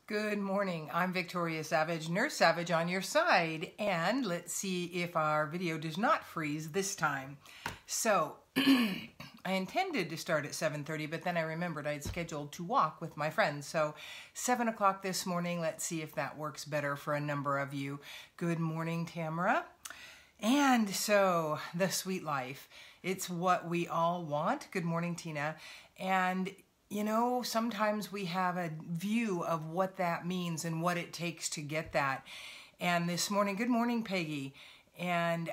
Good morning. I'm Victoria Savage, Nurse Savage on your side, and let's see if our video does not freeze this time. So, I intended to start at 7:30, but then I remembered I'd scheduled to walk with my friends. So, 7 o'clock this morning, let's see if that works better for a number of you. Good morning, Tamara. And so, the sweet life. It's what we all want. Good morning, Tina. And you know, sometimes we have a view of what that means and what it takes to get that. And this morning, good morning, Peggy. And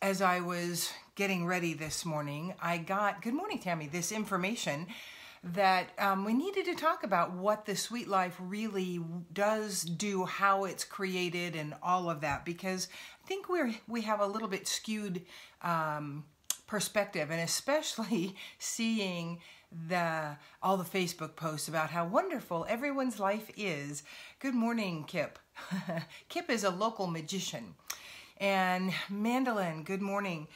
as I was getting ready this morning, I got, good morning, Tammy, this information that we needed to talk about what the sweet life really does do, how it's created, and all of that. Because I think we have a little bit skewed perspective, and especially seeing all the Facebook posts about how wonderful everyone's life is. Good morning, Kip. Kip is a local magician. And Mandolin, good morning.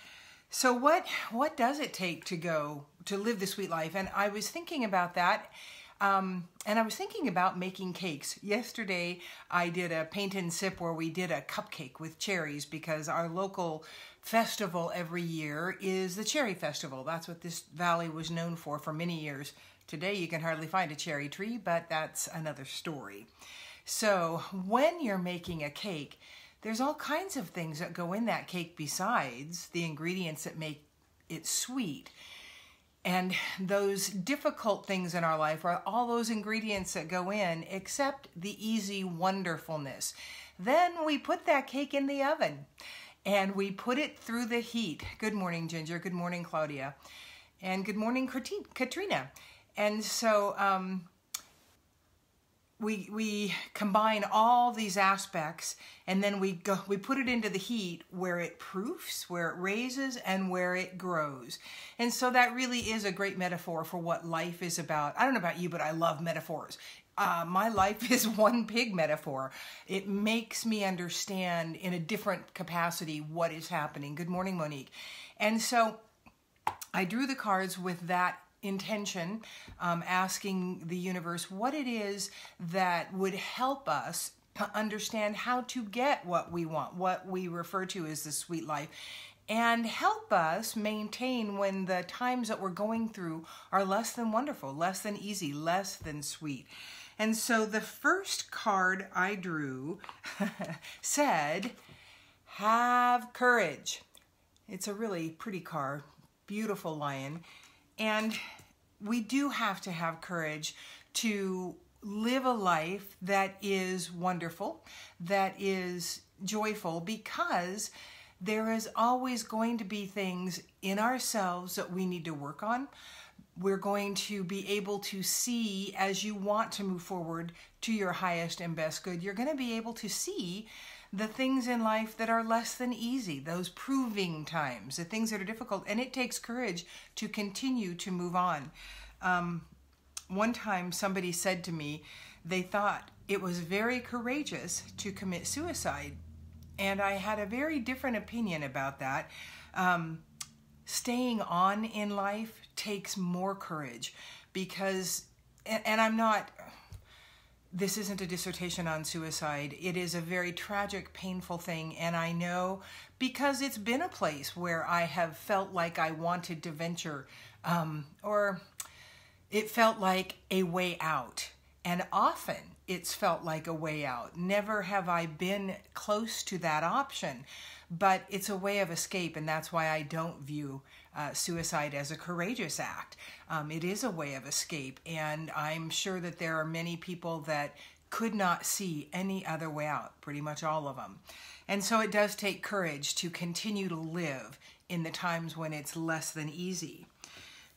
So what does it take to live the sweet life? And I was thinking about that. And I was thinking about making cakes. Yesterday, I did a paint and sip where we did a cupcake with cherries because our local festival every year is the Cherry Festival. That's what this valley was known for many years. Today, you can hardly find a cherry tree, but that's another story. So when you're making a cake, there's all kinds of things that go in that cake besides the ingredients that make it sweet. And those difficult things in our life are all those ingredients that go in, except the easy wonderfulness. Then we put that cake in the oven and we put it through the heat. Good morning, Ginger. Good morning, Claudia. And good morning, Katrina. And so we combine all these aspects, and then we put it into the heat where it proofs, where it raises, and where it grows. And so that really is a great metaphor for what life is about. I don't know about you, but I love metaphors. My life is one big metaphor. It makes me understand in a different capacity what is happening. Good morning, Monique. And so I drew the cards with that intention, asking the universe what it is that would help us understand how to get what we want, what we refer to as the sweet life, and help us maintain when the times that we're going through are less than wonderful, less than easy, less than sweet. And so the first card I drew said, have courage. It's a really pretty card, beautiful lion. And we do have to have courage to live a life that is wonderful, that is joyful, because there is always going to be things in ourselves that we need to work on. We're going to be able to see, as you want to move forward to your highest and best good, you're going to be able to see the things in life that are less than easy, those proving times, the things that are difficult. And it takes courage to continue to move on. One time somebody said to me, they thought it was very courageous to commit suicide. And I had a very different opinion about that. Staying on in life takes more courage because, and I'm not, this isn't a dissertation on suicide. It is a very tragic, painful thing. And I know because it's been a place where I have felt like I wanted to venture, or it felt like a way out. And often it's felt like a way out. Never have I been close to that option, but it's a way of escape. And that's why I don't view suicide as a courageous act. It is a way of escape. And I'm sure that there are many people that could not see any other way out, pretty much all of them. And so it does take courage to continue to live in the times when it's less than easy.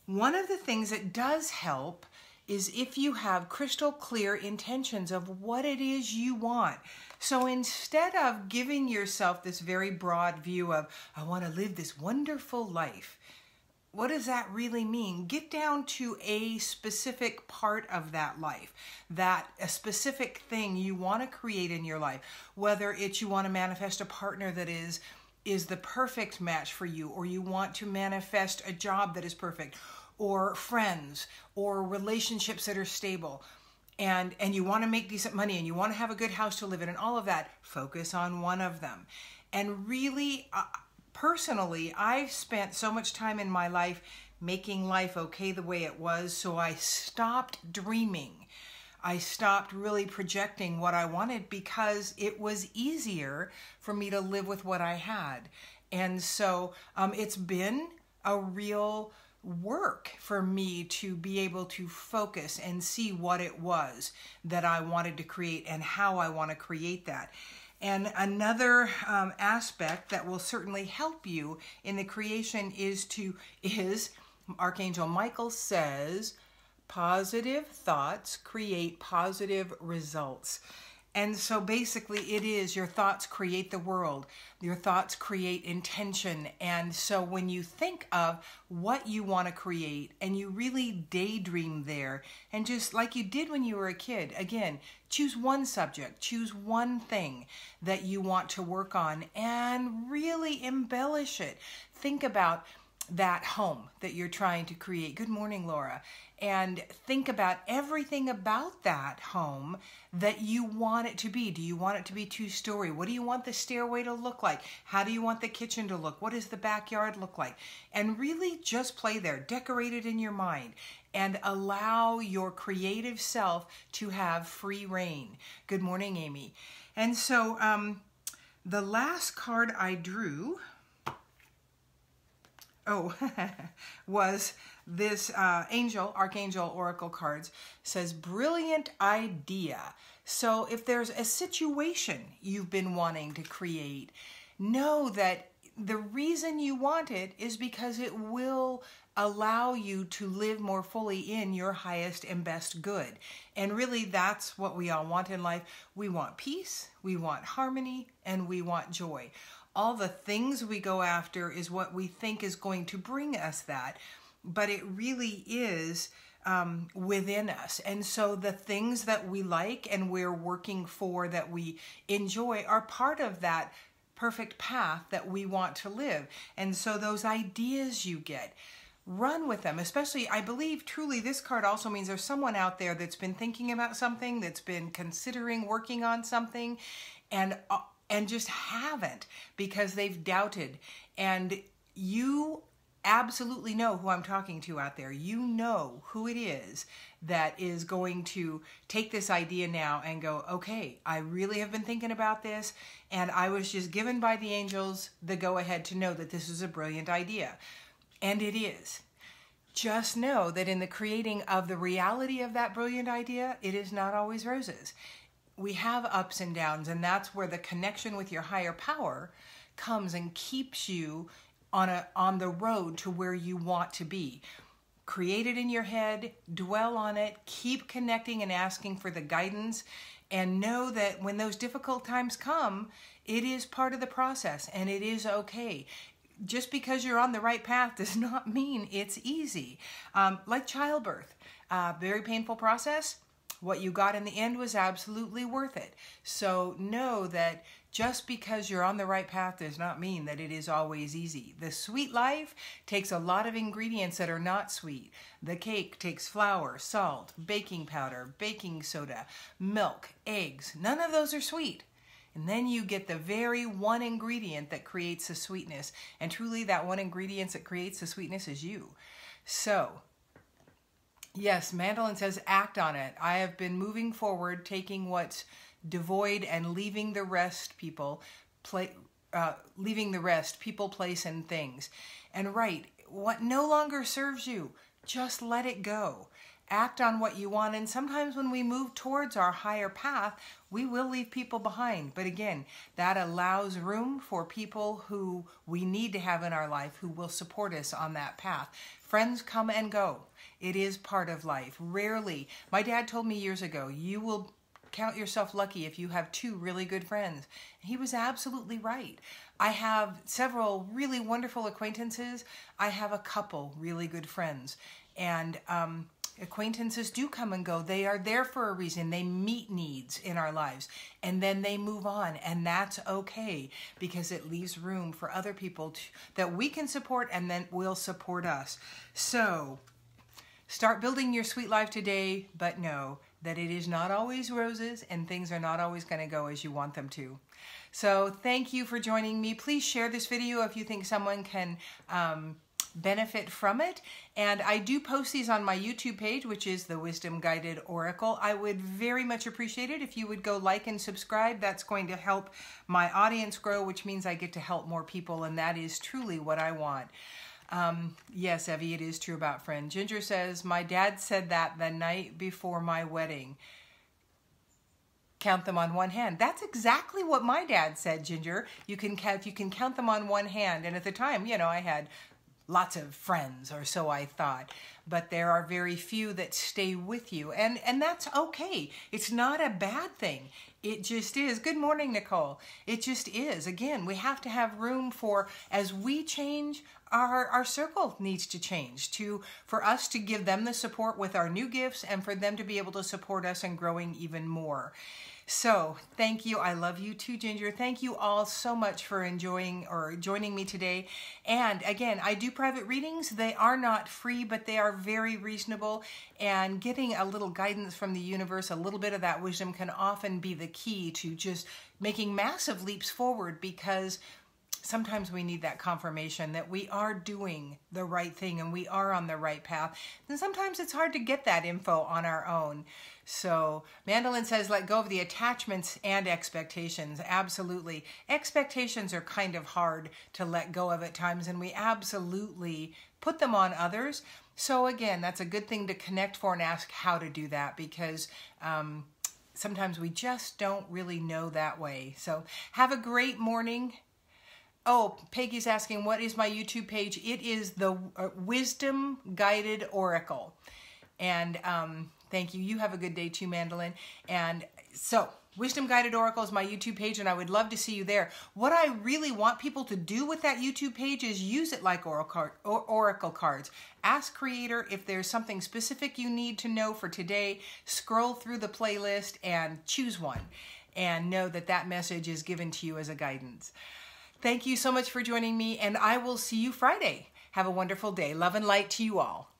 One of the things that does help is if you have crystal clear intentions of what it is you want. So instead of giving yourself this very broad view of, I want to live this wonderful life, what does that really mean? Get down to a specific part of that life, a specific thing you want to create in your life, whether it's you want to manifest a partner that is the perfect match for you, or you want to manifest a job that is perfect, or friends, or relationships that are stable. and you want to make decent money, and you want to have a good house to live in, and all of that, focus on one of them. And really, personally, I've spent so much time in my life making life okay the way it was, so I stopped dreaming. I stopped really projecting what I wanted because it was easier for me to live with what I had. And so it's been a real work for me to be able to focus and see what it was that I wanted to create and how I want to create that. And another aspect that will certainly help you in the creation is Archangel Michael says, positive thoughts create positive results. And so basically it is your thoughts create the world. Your thoughts create intention. And so when you think of what you want to create and you really daydream there, and just like you did when you were a kid, again, choose one subject, choose one thing that you want to work on and really embellish it. Think about that home that you're trying to create. Good morning, Laura. And think about everything about that home that you want it to be. Do you want it to be 2-story? What do you want the stairway to look like? How do you want the kitchen to look? What does the backyard look like? And really just play there, decorate it in your mind, and allow your creative self to have free reign. Good morning, Amy. And so the last card I drew was this Archangel Oracle cards, says brilliant idea. So if there's a situation you've been wanting to create, know that the reason you want it is because it will allow you to live more fully in your highest and best good. And really that's what we all want in life. We want peace, we want harmony, and we want joy. All the things we go after is what we think is going to bring us that, but it really is within us. And so the things that we like and we're working for, that we enjoy, are part of that perfect path that we want to live. And so those ideas you get, run with them. Especially, I believe truly this card also means there's someone out there that's been thinking about something, that's been considering working on something, and just haven't because they've doubted. And you absolutely know who I'm talking to out there. You know who it is that is going to take this idea now and go, okay, I really have been thinking about this, and I was just given by the angels the go-ahead to know that this is a brilliant idea. And it is. Just know that in the creating of the reality of that brilliant idea, it is not always roses. We have ups and downs, and that's where the connection with your higher power comes and keeps you on the road to where you want to be. Create it in your head, dwell on it, keep connecting and asking for the guidance, and know that when those difficult times come, it is part of the process and it is okay. Just because you're on the right path does not mean it's easy. Like childbirth, very painful process. What you got in the end was absolutely worth it. So know that just because you're on the right path does not mean that it is always easy. The sweet life takes a lot of ingredients that are not sweet. The cake takes flour, salt, baking powder, baking soda, milk, eggs. None of those are sweet. And then you get the very one ingredient that creates the sweetness. And truly that one ingredient that creates the sweetness is you. So yes, Mandolin says act on it. I have been moving forward, taking what's devoid and leaving the rest, people, place, and things. And right, what no longer serves you, just let it go. Act on what you want. And sometimes when we move towards our higher path, we will leave people behind. But again, that allows room for people who we need to have in our life who will support us on that path. Friends come and go. It is part of life. Rarely. My dad told me years ago, you will count yourself lucky if you have 2 really good friends. He was absolutely right. I have several really wonderful acquaintances. I have a couple really good friends. And acquaintances do come and go. They are there for a reason. They meet needs in our lives and then they move on, and that's okay because it leaves room for other people that we can support and then will support us. So start building your sweet life today, but no, that it is not always roses and things are not always going to go as you want them to. So thank you for joining me. Please share this video if you think someone can benefit from it. And I do post these on my YouTube page, which is the Wisdom Guided Oracle. I would very much appreciate it if you would go like and subscribe. That's going to help my audience grow, which means I get to help more people, and that is truly what I want. Yes, Evie, it is true about friend. Ginger says, my dad said that the night before my wedding. Count them on one hand. That's exactly what my dad said, Ginger. You can count them on one hand. And at the time, you know, I had lots of friends, or so I thought, but there are very few that stay with you, and that's okay. It's not a bad thing. It just is. Good morning, Nicole. It just is. Again, we have to have room for, as we change, our circle needs to change, for us to give them the support with our new gifts and for them to be able to support us in growing even more. So thank you. I love you too, Ginger. Thank you all so much for enjoying or joining me today. And again, I do private readings. They are not free, but they are very reasonable. And getting a little guidance from the universe, a little bit of that wisdom, can often be the key to just making massive leaps forward, because sometimes we need that confirmation that we are doing the right thing and we are on the right path. And sometimes it's hard to get that info on our own. So Mandolin says, let go of the attachments and expectations. Absolutely. Expectations are kind of hard to let go of at times, and we absolutely put them on others. So again, that's a good thing to connect for and ask how to do that, because sometimes we just don't really know that way. So have a great morning. Oh, Peggy's asking, what is my YouTube page? It is the Wisdom Guided Oracle. And thank you. You have a good day too, Mandolin. And so, Wisdom Guided Oracle is my YouTube page, and I would love to see you there. What I really want people to do with that YouTube page is use it like oracle cards. Ask Creator if there's something specific you need to know for today. Scroll through the playlist and choose one, and know that that message is given to you as a guidance. Thank you so much for joining me, and I will see you Friday. Have a wonderful day. Love and light to you all.